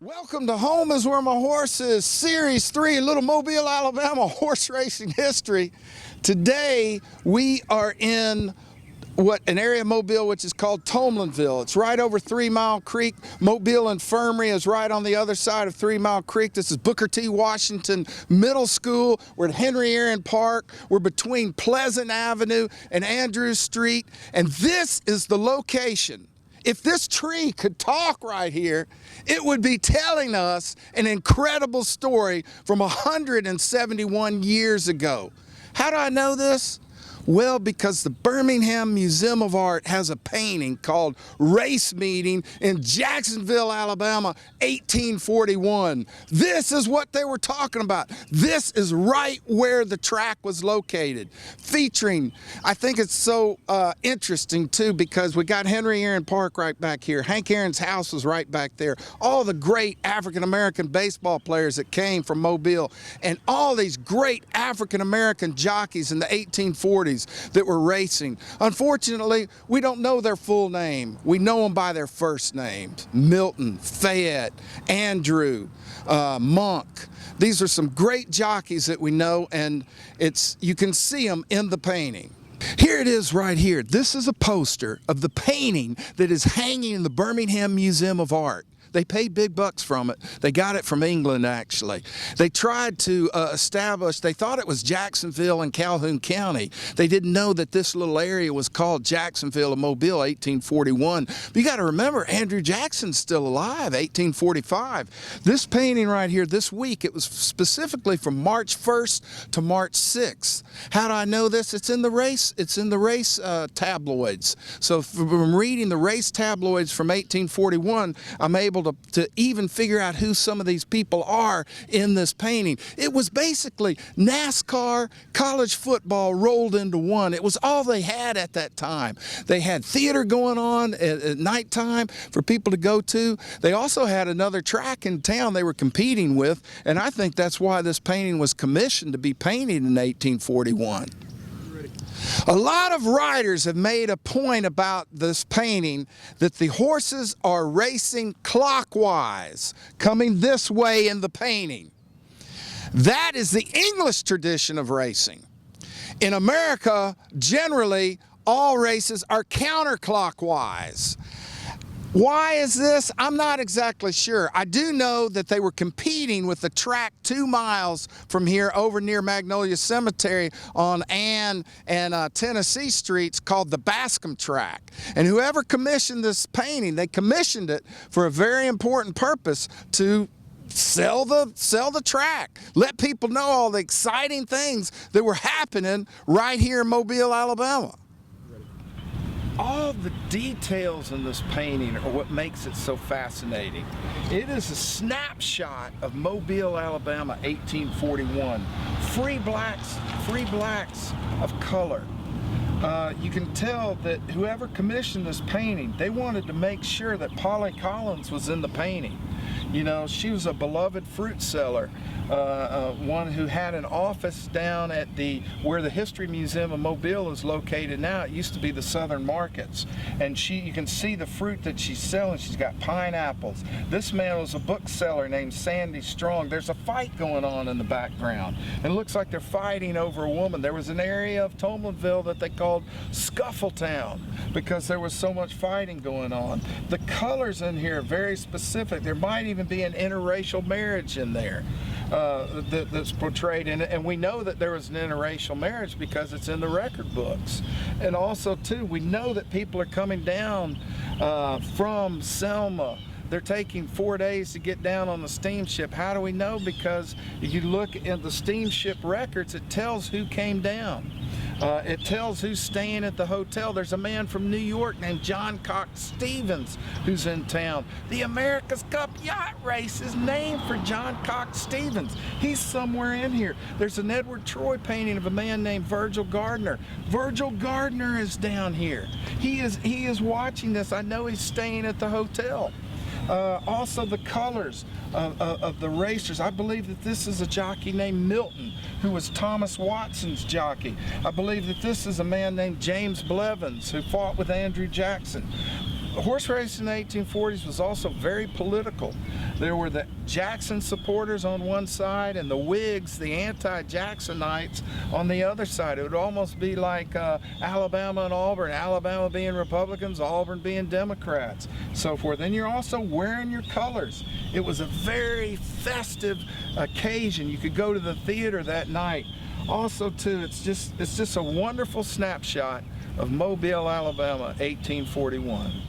Welcome to Home is Where My Horse Is, Series 3, Little Mobile, Alabama horse racing history. Today we are in an area of Mobile which is called Tomlinville. It's right over 3 Mile Creek. Mobile Infirmary is right on the other side of 3 Mile Creek. This is Booker T. Washington Middle School. We're at Henry Aaron Park. We're between Pleasant Avenue and Andrews Street. And this is the location. If this tree could talk right here, it would be telling us an incredible story from 171 years ago. How do I know this? Well, because the Birmingham Museum of Art has a painting called Race Meeting in Jacksonville, Alabama, 1841. This is what they were talking about. This is right where the track was located, featuring, I think it's so interesting too, because we got Henry Aaron Park right back here. Hank Aaron's house was right back there. All the great African-American baseball players that came from Mobile, and all these great African-American jockeys in the 1840s that were racing. Unfortunately, we don't know their full name. We know them by their first names: Milton, Fayette, Andrew, Monk. These are some great jockeys that we know, and you can see them in the painting. Here it is right here. This is a poster of the painting that is hanging in the Birmingham Museum of Art. They paid big bucks from it. They got it from England, actually. They tried to establish, they thought it was Jacksonville and Calhoun County. They didn't know that this little area was called Jacksonville and Mobile, 1841. But you got to remember, Andrew Jackson's still alive, 1845. This painting right here, this week, it was specifically from March 1st to March 6th. How do I know this? It's in the race tabloids. So from reading the race tabloids from 1841, I'm able to even figure out who some of these people are in this painting. It was basically NASCAR, college football rolled into one. It was all they had at that time. They had theater going on at nighttime for people to go to. They also had another track in town they were competing with, and I think that's why this painting was commissioned to be painted in 1841. A lot of writers have made a point about this painting that the horses are racing clockwise, coming this way in the painting. That is the English tradition of racing. In America, generally, all races are counterclockwise. Why is this? I'm not exactly sure. I do know that they were competing with the track 2 miles from here over near Magnolia Cemetery on Ann and Tennessee Streets, called the Bascom track. And whoever commissioned this painting, they commissioned it for a very important purpose: to sell the track, let people know all the exciting things that were happening right here in Mobile, Alabama. All the details in this painting are what makes it so fascinating. It is a snapshot of Mobile, Alabama, 1841. Free blacks of color. You can tell that whoever commissioned this painting, they wanted to make sure that Polly Collins was in the painting. You know, she was a beloved fruit seller, one who had an office down at where the History Museum of Mobile is located now. It used to be the Southern Markets, and you can see the fruit that she's selling. She's got pineapples. This man was a bookseller named Sandy Strong. There's a fight going on in the background, and it looks like they're fighting over a woman. There was an area of Tomlinville that they called Scuffletown because there was so much fighting going on. The colors in here are very specific. There might even be an interracial marriage in there that's portrayed in it, and we know that there was an interracial marriage because it's in the record books. And also too, we know that people are coming down from Selma. They're taking 4 days to get down on the steamship. How do we know? Because if you look at the steamship records, it tells who came down. It tells who's staying at the hotel. There's a man from New York named John Cox Stevens who's in town. The America's Cup yacht race is named for John Cox Stevens. He's somewhere in here. There's an Edward Troy painting of a man named Virgil Gardner. Virgil Gardner is down here. He is watching this. I know he's staying at the hotel. Also the colors of the racers. I believe that this is a jockey named Milton, who was Thomas Watson's jockey. I believe that this is a man named James Blevins, who fought with Andrew Jackson. Horse racing in the 1840s was also very political. There were the Jackson supporters on one side and the Whigs, the anti-Jacksonites, on the other side. It would almost be like Alabama and Auburn, Alabama being Republicans, Auburn being Democrats, so forth. And you're also wearing your colors. It was a very festive occasion. You could go to the theater that night. Also, too, it's just a wonderful snapshot of Mobile, Alabama, 1841.